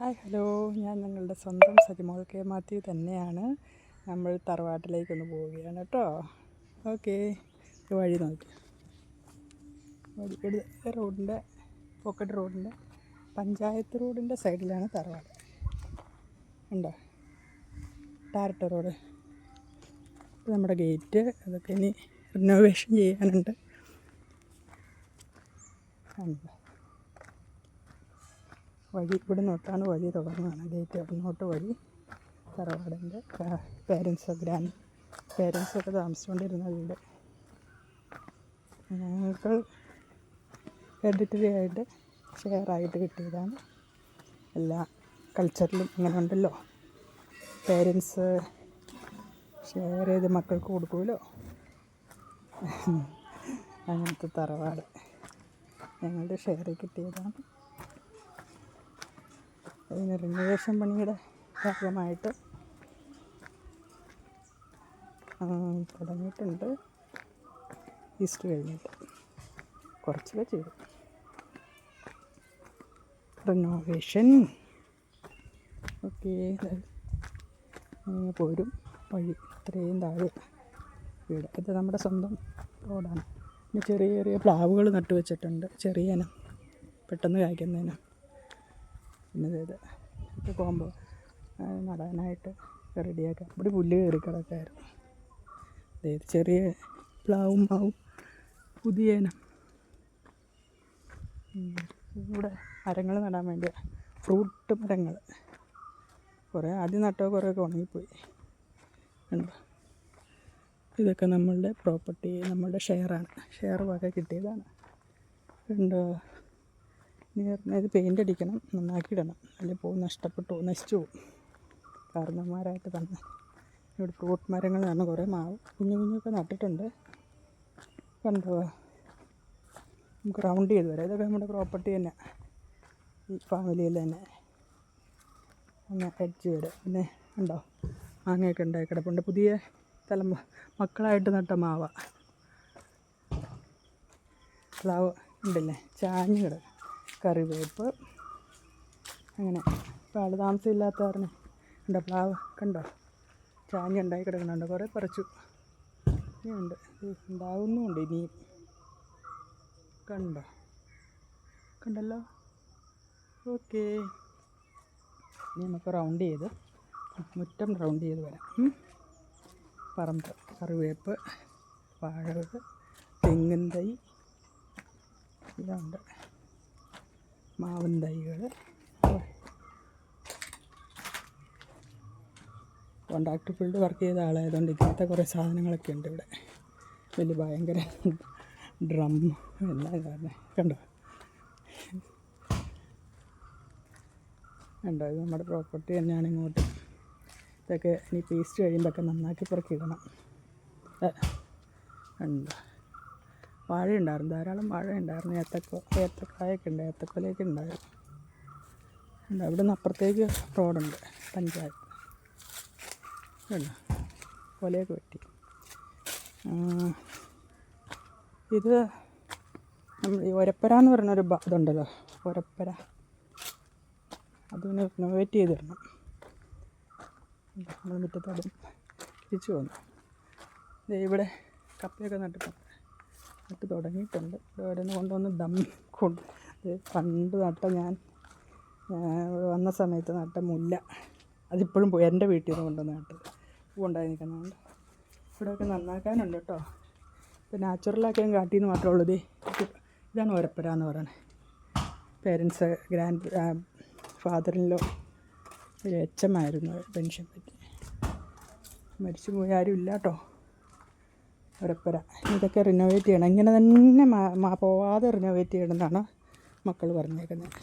Hi hello, ഞാൻ നിങ്ങളുടെ സ്വന്തം സജിമോൾ കെ മാത്യു തന്നെയാണ്. നമ്മൾ തറവാട്ടിലേക്കൊന്ന് പോവുകയാണ് കേട്ടോ. ഓക്കെ, വഴി നോക്കി വഴി റോഡിൻ്റെ പോക്കറ്റ് റോഡിൻ്റെ പഞ്ചായത്ത് റോഡിൻ്റെ സൈഡിലാണ് തറവാട്. ഉണ്ടോ, ടാറിട്ട റോഡ്. നമ്മുടെ ഗേറ്റ് അതൊക്കെ ഇനി റിനോവേഷൻ ചെയ്യാനുണ്ട്. ഉണ്ടോ, വഴി ഇവിടെ നിന്നോട്ടാണ് വഴി തുടങ്ങുകയാണ്. ഗേറ്റ് അവിടുന്നോട്ട് വഴി തറവാടിൻ്റെ പേരൻസൊക്കെ താമസിച്ചുകൊണ്ടിരുന്ന വീട്. ഞങ്ങൾക്ക് ഹെറിഡിറ്ററി ആയിട്ട് ഷെയറായിട്ട് കിട്ടിയതാണ്. എല്ലാ കൾച്ചറിലും അങ്ങനെ ഉണ്ടല്ലോ, പേരൻസ് ഷെയർ ചെയ്ത് മക്കൾക്ക് കൊടുക്കുമല്ലോ. അങ്ങനത്തെ തറവാട് ഞങ്ങളുടെ ഷെയറിൽ കിട്ടിയതാണ്. അതിന് റിനോവേഷൻ പണിയുടെ ഭാഗമായിട്ട് തുടങ്ങിയിട്ടുണ്ട്. ഈസ്റ്റർ കഴിഞ്ഞിട്ട് കുറച്ചൊക്കെ ചെയ്തു റിനോവേഷൻ. ഓക്കെ, പോരും വഴി ഇത്രയും താഴെ വീട്. ഇത് നമ്മുടെ സ്വന്തം റോഡാണ്. പിന്നെ ചെറിയ ചെറിയ പ്ലാവുകൾ നട്ടു വെച്ചിട്ടുണ്ട്, ചെറിയ ഇനം പെട്ടെന്ന് കായ്ക്കുന്നതിനും. പിന്നെ ഇത് കോമ്പോ നടാനായിട്ട് റെഡിയാക്കാം. ഇവിടെ പുല്ല് കയറി കിടക്കായിരുന്നു. ചെറിയ പ്ലാവും മാവും പുതിയ ഇനം. ഇവിടെ മരങ്ങൾ നടാൻ വേണ്ടി ഫ്രൂട്ട് മരങ്ങൾ കുറേ ആദ്യം നട്ടോ, കുറേയൊക്കെ ഉണങ്ങിപ്പോയി. ഉണ്ടോ, ഇതൊക്കെ നമ്മളുടെ പ്രോപ്പർട്ടി, നമ്മളുടെ ഷെയറാണ്. ഷെയർ വക കിട്ടിയതാണ്. ഉണ്ടോ, ഇത് പെയിൻ്റ് അടിക്കണം, നന്നാക്കിയിടണം, അല്ലെങ്കിൽ പോകും നശിച്ചു പോകും. കാരണന്മാരായിട്ട് തന്നെ ഇവിടെ ഫ്രൂട്ട് മരങ്ങൾ തന്നെ കുറേ മാവ് കുഞ്ഞൊക്കെ നട്ടിട്ടുണ്ട്. കണ്ടോ, നമുക്ക് റൗണ്ട് ചെയ്ത് വരാം. ഇതൊക്കെ നമ്മുടെ പ്രോപ്പർട്ടി തന്നെ, ഈ ഫാമിലിയിൽ തന്നെ ഒന്ന് എഡ്ജ് വരാം. പിന്നെ ഉണ്ടോ, മാങ്ങയൊക്കെ ഉണ്ടായി കിടപ്പുണ്ട്. പുതിയ മക്കളായിട്ട് നട്ട മാവ പ്ലാവ് ഉണ്ടല്ലേ, ചാഞ്ഞ് കിടക്കും. കറിവേപ്പ് അങ്ങനെ പാൽ താമസമില്ലാത്ത കാരണം ഉണ്ടോ, പ്ലാവ് കണ്ടോ ചാഞ്ഞുണ്ടായി കിടക്കുന്നുണ്ട്. കുറേ പറിച്ചു, ഇനിയുണ്ട്, ഉണ്ടാകുന്നുമുണ്ട് ഇനിയും. കണ്ടല്ലോ. ഓക്കെ, ഇനി നമുക്ക് റൗണ്ട് ചെയ്ത് മുറ്റം റൗണ്ട് ചെയ്ത് വരാം. പറമ്പ്, കറിവേപ്പ്, വാഴകൾ, തെങ്ങിൻ തൈ ഇതുണ്ട്, മാവിൻ തൈകൾ. കോൺട്രാക്ട് ഫീൽഡ് വർക്ക് ചെയ്ത ആളായതുകൊണ്ട് ഇങ്ങനത്തെ കുറേ സാധനങ്ങളൊക്കെ ഉണ്ട് ഇവിടെ. വലിയ ഭയങ്കര ഡ്രം എല്ലാം കാരണം കണ്ടോ. ഇത് നമ്മുടെ പ്രോപ്പർട്ടി തന്നെയാണ്. ഇങ്ങോട്ട് ഇതൊക്കെ ഇനി പേസ്റ്റ് കഴിയുമ്പോഴൊക്കെ നന്നാക്കി പെറുക്കിയിടണം. കണ്ടോ, വാഴയുണ്ടായിരുന്നു, ധാരാളം വാഴ ഉണ്ടായിരുന്നു. ഏത്തക്കായൊക്കെ ഉണ്ട്, ഏത്തക്കൊലയൊക്കെ ഉണ്ടായിരുന്നു. അവിടെ നിന്ന് അപ്പുറത്തേക്ക് റോഡുണ്ട്, പഞ്ചായത്ത്. കണ്ടോ, കൊലയൊക്കെ വെട്ടി. ഇത് നമ്മൾ ഈ ഒരപ്പര എന്ന് പറയുന്നൊരു ഇതുണ്ടല്ലോ, ഒരപ്പര, അതിനെ റിനോവേറ്റ് ചെയ്തിടണം. നമ്മൾ മുറ്റത്തോടും തിരിച്ചു വന്നു. ഇവിടെ കപ്പയൊക്കെ നട്ട് തുടങ്ങിയിട്ടുണ്ട്. ഇവിടെ നിന്ന് കൊണ്ടുവന്ന് പണ്ട് നട്ട ഞാൻ വന്ന സമയത്ത് നട്ട മുല്ല, അതിപ്പോഴും പോയി എൻ്റെ വീട്ടിൽ നിന്ന് കൊണ്ടുവന്ന് നട്ടത്. പൂവുണ്ടായി നിൽക്കുന്നതുകൊണ്ട് ഇവിടെയൊക്കെ നന്നാക്കാനുണ്ട് കേട്ടോ. ഇപ്പോൾ നാച്ചുറലാക്കിയാൽ കാട്ടിൽ നിന്ന് മാത്രമേ ഉള്ളൂ. ഇതാണ് ഒരപ്പര എന്ന് പറയുന്നത്. പേരൻസ് ഫാദറിലോ ഒരു HM ആയിരുന്നു, പെൻഷൻ പറ്റി മരിച്ചു പോയി, ആരും ഇല്ല കേട്ടോ. ഒരപ്പര ഇതൊക്കെ റിനോവേറ്റ് ചെയ്യണം. ഇങ്ങനെ തന്നെ പോവാതെ റിനോവേറ്റ് ചെയ്യണമെന്നാണ് മക്കൾ പറഞ്ഞേക്കുന്നത്.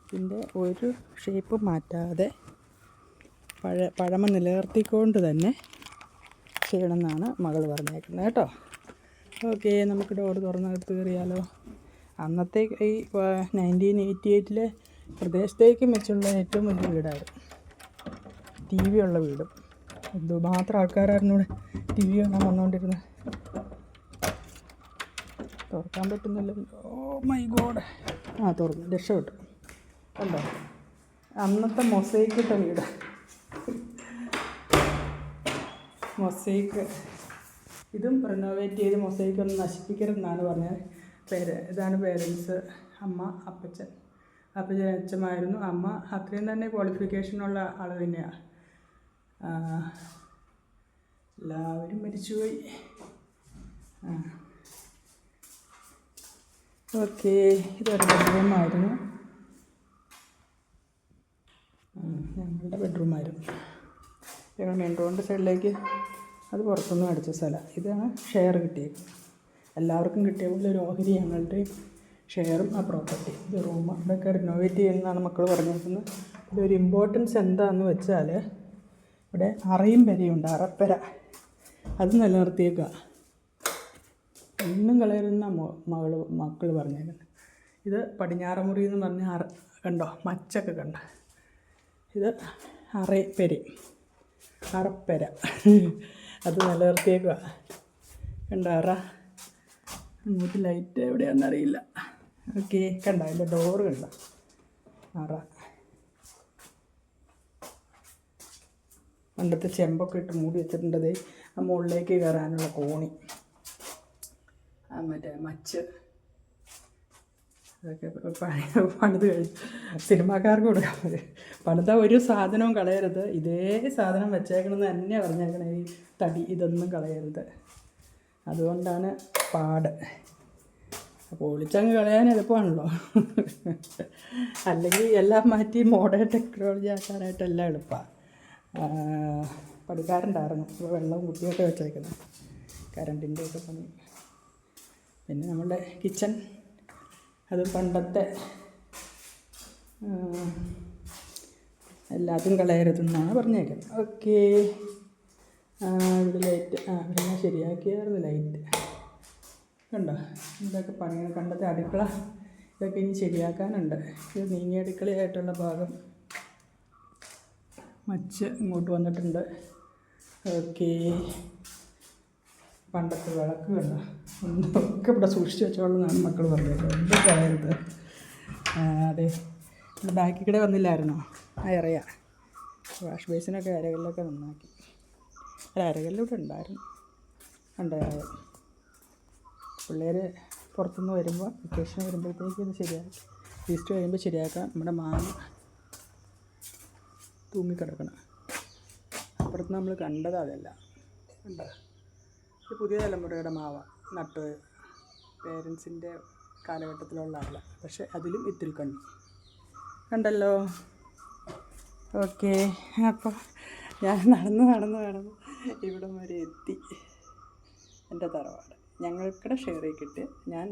ഇതിൻ്റെ ഒരു ഷേപ്പ് മാറ്റാതെ പഴമ നിലനിർത്തിക്കൊണ്ട് തന്നെ ചെയ്യണമെന്നാണ് മകൾ പറഞ്ഞേക്കുന്നത് കേട്ടോ. ഓക്കെ, നമുക്ക് ഡോർ തുറന്നെടുത്ത് കയറിയാലോ. അന്നത്തെ ഈ 1988 പ്രദേശത്തേക്ക് വെച്ചുള്ള ഏറ്റവും വലിയ വീടായിരുന്നു. TV ഉള്ള വീടും. എന്തുമാത്രം ആൾക്കാരായിരുന്നു ഇവിടെ TV കാണാൻ വന്നുകൊണ്ടിരുന്നത്. തുറക്കാൻ പറ്റുന്നില്ലല്ലോ. ഓ മൈ ഗോഡ്, തുറന്നു, രക്ഷപ്പെട്ടു. കണ്ടോ, അന്നത്തെ മൊസൈക്ക് ഇട്ട വീട്. മൊസൈക്ക് ഇതും റിനോവേറ്റ് ചെയ്ത് മൊസൈക്ക് ഒന്നും നശിപ്പിക്കരുതെന്നാണ് പറഞ്ഞത്. ഇതാണ് പേരൻസ്. അമ്മ, അപ്പച്ചൻ അച്ഛമായിരുന്നു. അമ്മ അത്രയും തന്നെ ക്വാളിഫിക്കേഷനുള്ള ആൾ തന്നെയാണ്. എല്ലാവരും മരിച്ചുപോയി. ഓക്കെ, ഇതൊരു ബെഡ്റൂമായിരുന്നു. ഞങ്ങളുടെ ബെഡ്റൂമായിരുന്നു. ഞങ്ങൾ മെയിൻ റോഡിൻ്റെ സൈഡിലേക്ക് അത് പുറത്തുനിന്ന് അടിച്ച സ്ഥലം. ഇതാണ് ഷെയർ കിട്ടിയത്. എല്ലാവർക്കും കിട്ടിയ പോലെ ഒരു ഓഹരി ഞങ്ങളുടെയും ഷെയറും ആ പ്രോപ്പർട്ടി. ഇത് റൂം ഇതൊക്കെ റിനോവേറ്റ് ചെയ്യുന്നതാണ് മക്കൾ പറഞ്ഞിരിക്കുന്നത്. ഇതൊരു ഇമ്പോർട്ടൻസ് എന്താണെന്ന് വെച്ചാൽ ഇവിടെ അറയും പെരയുണ്ട്, അറപ്പെര. അത് നിലനിർത്തിയേക്കുക. ഒന്നും കളയരുന്ന മക്കൾ പറഞ്ഞേക്കുന്നത്. ഇത് പടിഞ്ഞാറ് മുറി എന്ന് പറഞ്ഞാൽ കണ്ടോ, മച്ചൊക്കെ കണ്ടോ. ഇത് അറപ്പെര. അത് നിലനിർത്തിയേക്കുക. കണ്ടോ അറ. അങ്ങോട്ട് ലൈറ്റ് എവിടെയാണെന്നറിയില്ല. ഓക്കെ, കണ്ടോ അതിൻ്റെ ഡോറ് കണ്ടോ, അറ. പണ്ടത്തെ ചെമ്പൊക്കെ ഇട്ട് മൂടി വെച്ചിട്ടുണ്ടത്. ആ മുകളിലേക്ക് കയറാനുള്ള കോണി, മറ്റേ മച്ച്, അതൊക്കെ പണിത് കഴിഞ്ഞു. സിനിമാക്കാർക്ക് കൊടുക്കാൻ പറ്റും. പണിത ഒരു സാധനവും കളയരുത്. ഇതേ സാധനം വെച്ചേക്കണമെന്ന് തന്നെ പറഞ്ഞേക്കണേ. ഈ തടി ഇതൊന്നും കളയരുത്. അതുകൊണ്ടാണ് പാട്. അപ്പോൾ ഒളിച്ചങ്ങ് കളയാൻ എളുപ്പമാണല്ലോ. അല്ലെങ്കിൽ എല്ലാം മാറ്റി മോഡേൺ ടെക്നോളജി ആക്കാനായിട്ട് എല്ലാം എളുപ്പമാണ്. പണിക്കാരുണ്ടായിരുന്നു. ഇപ്പോൾ വെള്ളവും കുട്ടിയൊക്കെ വെച്ചേക്കുന്നത്. കറണ്ടിൻ്റെ ഒക്കെ പണി. പിന്നെ നമ്മുടെ കിച്ചൺ, അത് പണ്ടത്തെ എല്ലാതും കളയരുതെന്നാണ് പറഞ്ഞേക്കുന്നത്. ഓക്കെ, ഇവിടെ ലൈറ്റ് പിന്നെ ശരിയാക്കിയായിരുന്നു ലൈറ്റ്. കണ്ടോ, ഇതൊക്കെ പണിയാണ്. പണ്ടത്തെ അടുക്കള ഇതൊക്കെ ഇനി ശരിയാക്കാനുണ്ട്. ഇത് നീങ്ങിയ അടുക്കളയായിട്ടുള്ള ഭാഗം മച്ച് ഇങ്ങോട്ട് വന്നിട്ടുണ്ട്. ഓക്കെ, പണ്ടത്തെ വിളക്ക് കണ്ടോ, ഒക്കെ ഇവിടെ സൂക്ഷിച്ച് വെച്ചോളെന്നാണ് മക്കൾ പറഞ്ഞത്. എന്തും കളയരുത്. അതെ, ബാക്കിൽ കൂടെ വന്നില്ലായിരുന്നോ ആ ഇറയ. വാഷ് ബേസിനൊക്കെ അരകളിലൊക്കെ നന്നാക്കി. അരകളിലൂടെ ഉണ്ടായിരുന്നു. ഉണ്ടായത് പിള്ളേർ പുറത്തുനിന്ന് വരുമ്പോൾ വെക്കേഷൻ വരുമ്പോഴത്തേക്ക് ഇത് ശരിയാക്കി, ഈസ്റ്റ് കഴിയുമ്പോൾ ശരിയാക്കാം. നമ്മുടെ മാങ്ങ തൂങ്ങിക്കിടക്കണം. അപ്പുറത്ത് നമ്മൾ കണ്ടത് അതല്ല. കണ്ടോ, ഇത് പുതിയ തലമുറയുടെ മാവ നട്ട് പേരൻസിൻ്റെ കാലഘട്ടത്തിലുള്ള ആളാണ്. പക്ഷെ അതിലും ഇത്തിരി കണ്ടല്ലോ. ഓക്കെ, അപ്പോൾ ഞാൻ നടന്ന് ഇവിടം വരെ എത്തി. എൻ്റെ തറവാട് ഞങ്ങൾക്കിടെ ഷെയർ ചെയ്തിട്ട് ഞാൻ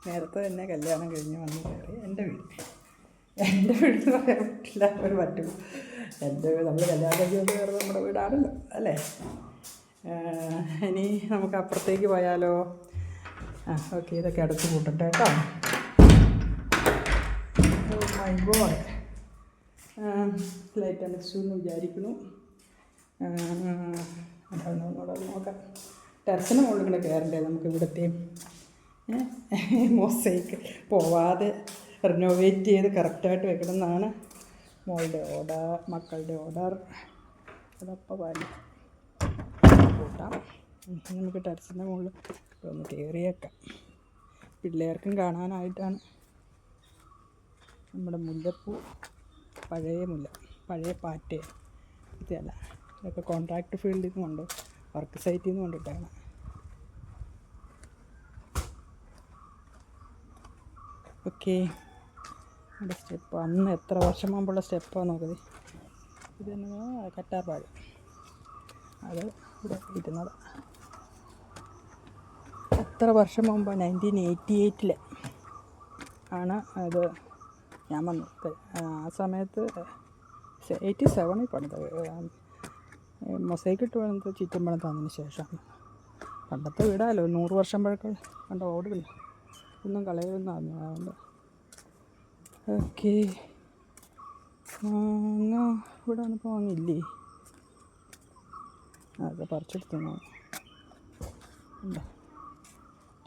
നേരത്തെ തന്നെ കല്യാണം കഴിഞ്ഞ് വന്ന് കയറി എൻ്റെ വീട് എന്ന് പറയാൻ പറ്റില്ല, ഒരു പറ്റുള്ളൂ. എൻ്റെ നമ്മൾ കല്യാണം കഴിഞ്ഞ് വന്ന് കയറുന്നത് നമ്മുടെ വീടാണല്ലോ അല്ലേ. ഇനി നമുക്ക് അപ്പുറത്തേക്ക് പോയാലോ? ഓക്കെ, ഇതൊക്കെ അടച്ച് കൂട്ടട്ടെ കേട്ടോ. മൈ ഗോഡ്, ലൈറ്റ് അടച്ചു എന്ന് വിചാരിക്കുന്നു. അതൊന്നുകൂടെ നോക്കാം. ടെറസിന് മുകളിൽ കൂടെ കയറണ്ടേ നമുക്ക്. ഇവിടുത്തെയും മൊസൈക്ക് പോവാതെ റിനോവേറ്റ് ചെയ്ത് കറക്റ്റായിട്ട് വെക്കണം എന്നാണ് മക്കളുടെ ഓർഡർ. അതപ്പോൾ പാലി കൂട്ടാം. നമുക്ക് ടെറസിൻ്റെ മുകളിൽ ഒന്ന് കയറിയേക്കാം. പിള്ളേർക്കും കാണാനായിട്ടാണ്. നമ്മുടെ മുല്ലപ്പൂ, പഴയ പാറ്റ ഇതല്ല, ഇതൊക്കെ കോൺട്രാക്ട് ഫീൽഡിൽ നിന്ന് കൊണ്ട് വർക്ക് സൈറ്റിൽ നിന്ന് കൊണ്ടിട്ടാണ്. ഓക്കെ, നമ്മുടെ സ്റ്റെപ്പ് അന്ന് എത്ര വർഷം മുമ്പുള്ള സ്റ്റെപ്പാണ് നോക്കുന്നത്. ഇതെന്ന് കറ്റാർവാഴ, അത് ഇവിടെ ഇരുന്നത് എത്ര വർഷം മുമ്പ് 1988 ആണ് അത് ഞാൻ വന്നത്. ആ സമയത്ത് 87 പണിത്. മൊസൈക്ക് ഇട്ട് വേണത് ചുറ്റുമ്പണം തന്നതിന് ശേഷമാണ്. പണ്ടത്തെ വീടാലോ, 100 വർഷം പഴക്കം. കണ്ട ഓടുകളില്ല, ഒന്നും കളയുമെന്നാണ്. അതുകൊണ്ട് ഓക്കെ, മാങ്ങ ഇവിടെ വന്നപ്പോൾ വാങ്ങില്ലേ, അതൊക്കെ പറിച്ചെടുത്തു. ഉണ്ടോ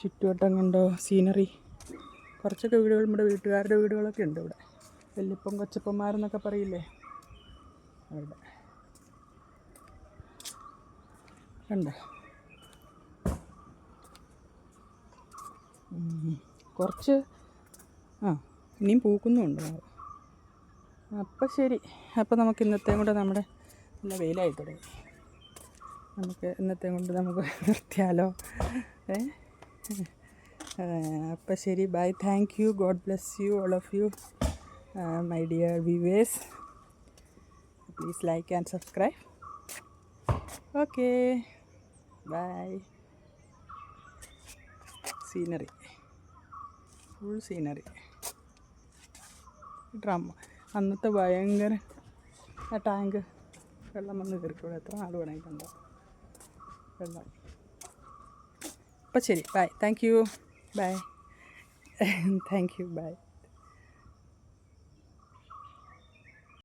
ചുറ്റുവട്ടം കണ്ടോ, സീനറി. കുറച്ചൊക്കെ വീടുകൾ നമ്മുടെ വീട്ടുകാരുടെ വീടുകളൊക്കെ ഉണ്ട് ഇവിടെ. വല്യപ്പം കൊച്ചപ്പന്മാരെന്നൊക്കെ പറയില്ലേ, അവിടെ കണ്ട. കുറച്ച് ഇനിയും പൂക്കുന്നുമുണ്ട്. അപ്പം ശരി. അപ്പം നമുക്ക് ഇന്നത്തെയും കൂടെ നമ്മുടെ നല്ല വെയിലായി തുടങ്ങി. നമുക്ക് ഇന്നത്തെയും കൊണ്ട് നമുക്ക് നിർത്തിയാലോ? അപ്പം ശരി, bye. Thank you. God bless you, all of you, my dear viewers. Please like and subscribe. Okay, bye. Scenery, full scenery. Drum അന്നത്തെ ഭയങ്കര ആ ടാങ്ക് വെള്ളം വന്ന് കയറിക്കൂടെ, എത്ര നാൾ വേണമെങ്കിലുണ്ടോ വെള്ളം. അപ്പം ശരി, bye. Thank you. Bye. Thank you. By.